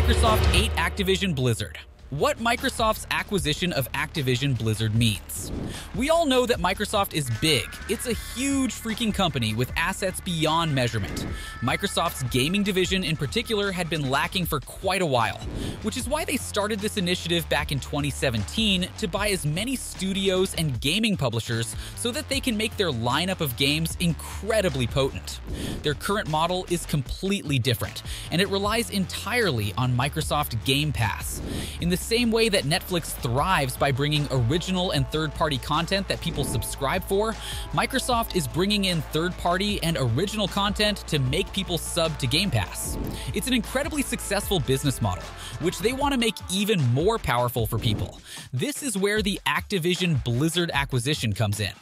Microsoft ate Activision Blizzard. What Microsoft's acquisition of Activision Blizzard means. We all know that Microsoft is big. It's a huge freaking company with assets beyond measurement. Microsoft's gaming division in particular had been lacking for quite a while, which is why they started this initiative back in 2017 to buy as many studios and gaming publishers so that they can make their lineup of games incredibly potent. Their current model is completely different, and it relies entirely on Microsoft Game Pass. In the same way that Netflix thrives by bringing original and third-party content that people subscribe for, Microsoft is bringing in third-party and original content to make people sub to Game Pass. It's an incredibly successful business model, which they want to make even more powerful for people. This is where the Activision Blizzard acquisition comes in.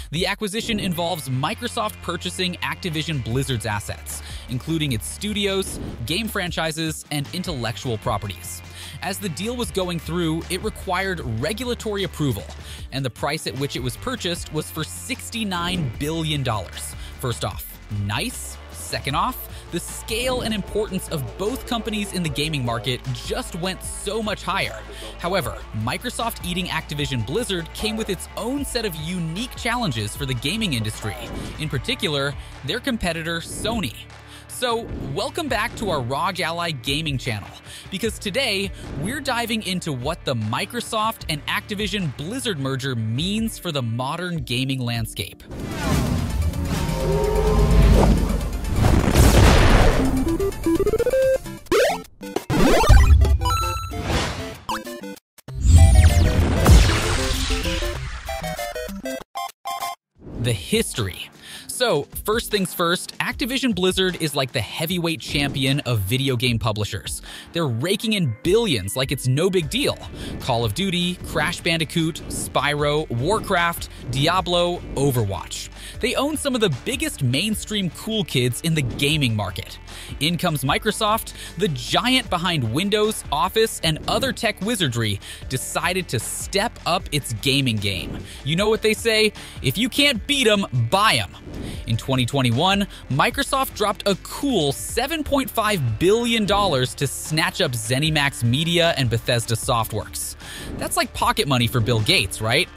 The acquisition involves Microsoft purchasing Activision Blizzard's assets, including its studios, game franchises, and intellectual properties. As the deal was going through, it required regulatory approval, and the price at which it was purchased was for $69 billion. First off, nice. Second off, the scale and importance of both companies in the gaming market just went so much higher. However, Microsoft eating Activision Blizzard came with its own set of unique challenges for the gaming industry, in particular, their competitor Sony. So, welcome back to our ROG Ally Gaming channel, because today, we're diving into what the Microsoft and Activision Blizzard merger means for the modern gaming landscape. The history. So, first things first, Activision Blizzard is like the heavyweight champion of video game publishers. They're raking in billions like it's no big deal. Call of Duty, Crash Bandicoot, Spyro, Warcraft, Diablo, Overwatch. They own some of the biggest mainstream cool kids in the gaming market. In comes Microsoft, the giant behind Windows, Office, and other tech wizardry, decided to step up its gaming game. You know what they say? If you can't beat them, buy them. In 2021, Microsoft dropped a cool $7.5 billion to snatch up ZeniMax Media and Bethesda Softworks. That's like pocket money for Bill Gates, right?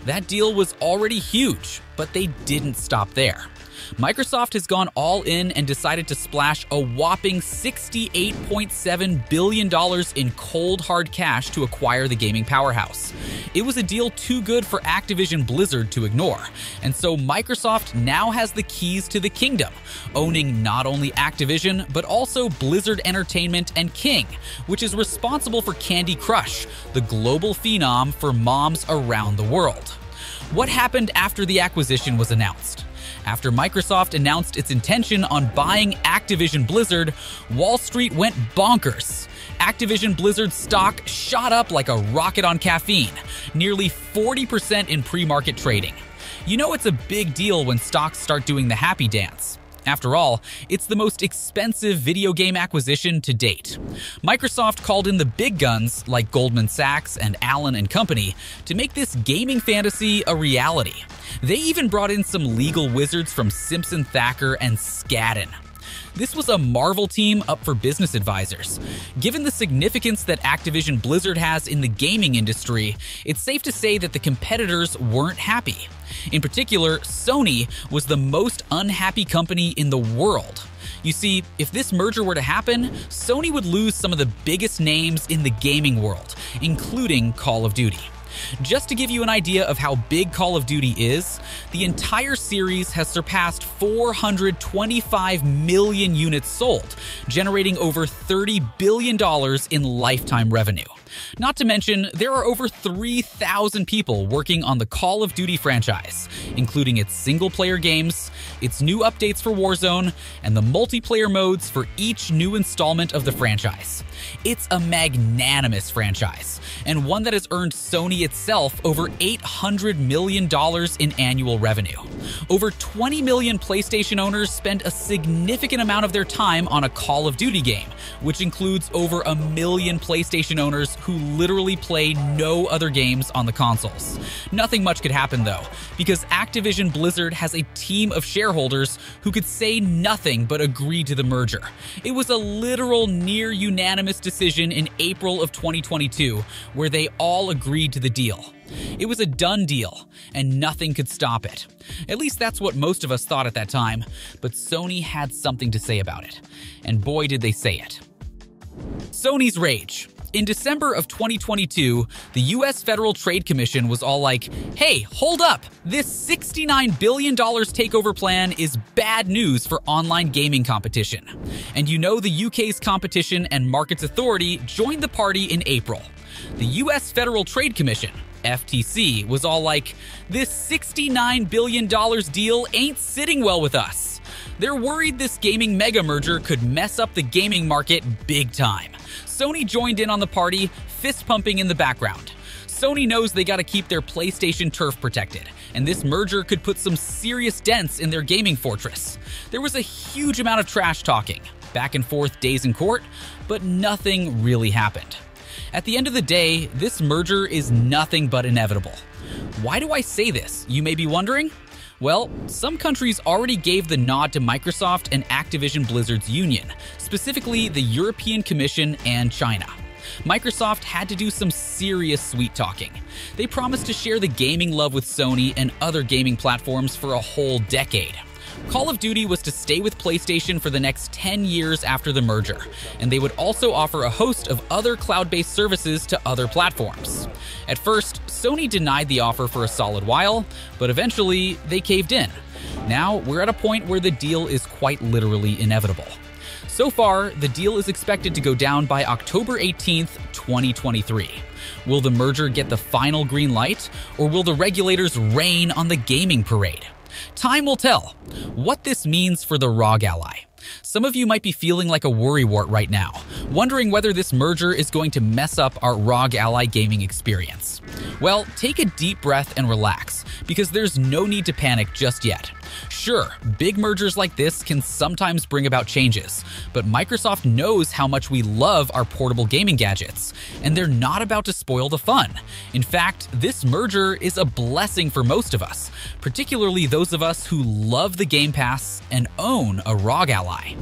That deal was already huge, but they didn't stop there. Microsoft has gone all in and decided to splash a whopping $68.7 billion in cold hard cash to acquire the gaming powerhouse. It was a deal too good for Activision Blizzard to ignore, and so Microsoft now has the keys to the kingdom, owning not only Activision, but also Blizzard Entertainment and King, which is responsible for Candy Crush, the global phenom for moms around the world. What happened after the acquisition was announced? After Microsoft announced its intention on buying Activision Blizzard, Wall Street went bonkers. Activision Blizzard stock shot up like a rocket on caffeine, nearly 40% in pre-market trading. You know it's a big deal when stocks start doing the happy dance. After all, it's the most expensive video game acquisition to date. Microsoft called in the big guns like Goldman Sachs and Allen & Company to make this gaming fantasy a reality. They even brought in some legal wizards from Simpson Thacker and Skadden. This was a Marvel team up for business advisors. Given the significance that Activision Blizzard has in the gaming industry, it's safe to say that the competitors weren't happy. In particular, Sony was the most unhappy company in the world. You see, if this merger were to happen, Sony would lose some of the biggest names in the gaming world, including Call of Duty. Just to give you an idea of how big Call of Duty is, the entire series has surpassed 425 million units sold, generating over $30 billion in lifetime revenue. Not to mention, there are over 3,000 people working on the Call of Duty franchise, including its single-player games, its new updates for Warzone, and the multiplayer modes for each new installment of the franchise. It's a magnanimous franchise, and one that has earned Sony itself over $800 million in annual revenue. Over 20 million PlayStation owners spend a significant amount of their time on a Call of Duty game, which includes over 1 million PlayStation owners who literally play no other games on the consoles. Nothing much could happen though, because Activision Blizzard has a team of shareholders who could say nothing but agree to the merger. It was a literal near unanimous decision in April of 2022, where they all agreed to the deal. It was a done deal, and nothing could stop it. At least that's what most of us thought at that time, but Sony had something to say about it. And boy did they say it. Sony's rage. In December of 2022, the US Federal Trade Commission was all like, hey, hold up, this $69 billion takeover plan is bad news for online gaming competition. And you know the UK's Competition and Markets Authority joined the party in April. The US Federal Trade Commission, FTC, was all like, this $69 billion deal ain't sitting well with us. They're worried this gaming mega merger could mess up the gaming market big time. Sony joined in on the party, fist pumping in the background. Sony knows they gotta keep their PlayStation turf protected, and this merger could put some serious dents in their gaming fortress. There was a huge amount of trash talking, back and forth days in court, but nothing really happened. At the end of the day, this merger is nothing but inevitable. Why do I say this, you may be wondering? Well, some countries already gave the nod to Microsoft and Activision Blizzard's union, specifically the European Commission and China. Microsoft had to do some serious sweet talking. They promised to share the gaming love with Sony and other gaming platforms for a whole decade. Call of Duty was to stay with PlayStation for the next 10 years after the merger, and they would also offer a host of other cloud-based services to other platforms. At first, Sony denied the offer for a solid while, but eventually they caved in. Now, we're at a point where the deal is quite literally inevitable. So far, the deal is expected to go down by October 18th, 2023. Will the merger get the final green light, or will the regulators rain on the gaming parade? Time will tell what this means for the ROG ally. Some of you might be feeling like a worrywart right now, wondering whether this merger is going to mess up our ROG ally gaming experience. Well, take a deep breath and relax, because there's no need to panic just yet. Sure, big mergers like this can sometimes bring about changes, but Microsoft knows how much we love our portable gaming gadgets, and they're not about to spoil the fun. In fact, this merger is a blessing for most of us, particularly those of us who love the Game Pass and own a ROG ally.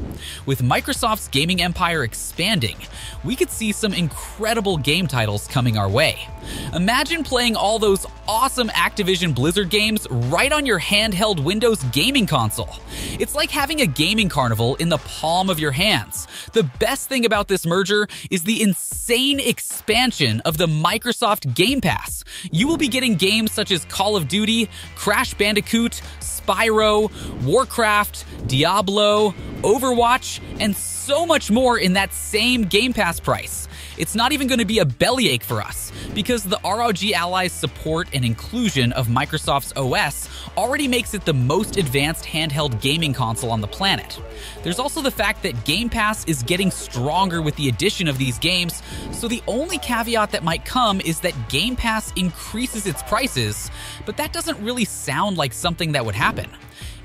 With Microsoft's gaming empire expanding, we could see some incredible game titles coming our way. Imagine playing all those awesome Activision Blizzard games right on your handheld Windows gaming console. It's like having a gaming carnival in the palm of your hands. The best thing about this merger is the insane expansion of the Microsoft Game Pass. You will be getting games such as Call of Duty, Crash Bandicoot, Spyro, Warcraft, Diablo, Overwatch, and so much more in that same Game Pass price. It's not even going to be a bellyache for us, because the ROG allies' support and inclusion of Microsoft's OS already makes it the most advanced handheld gaming console on the planet. There's also the fact that Game Pass is getting stronger with the addition of these games, so the only caveat that might come is that Game Pass increases its prices, but that doesn't really sound like something that would happen.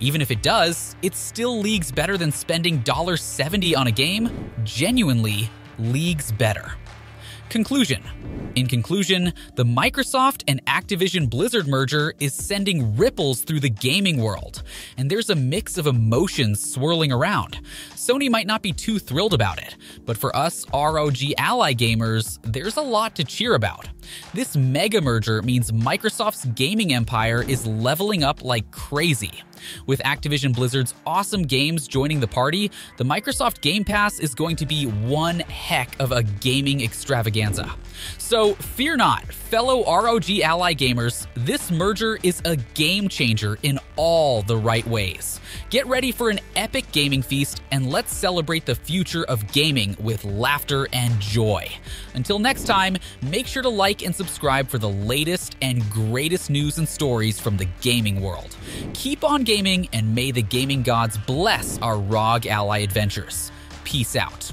Even if it does, it's still leagues better than spending $70 on a game. Genuinely, leagues better. Conclusion. In conclusion, the Microsoft and Activision Blizzard merger is sending ripples through the gaming world, and there's a mix of emotions swirling around. Sony might not be too thrilled about it, but for us ROG ally gamers, there's a lot to cheer about. This mega merger means Microsoft's gaming empire is leveling up like crazy. With Activision Blizzard's awesome games joining the party, the Microsoft Game Pass is going to be one heck of a gaming extravaganza. So fear not, fellow ROG ally gamers, this merger is a game changer in all the right ways. Get ready for an epic gaming feast, and let's celebrate the future of gaming with laughter and joy. Until next time, make sure to like and subscribe for the latest and greatest news and stories from the gaming world. Keep on gaming, and may the gaming gods bless our ROG ally adventures. Peace out.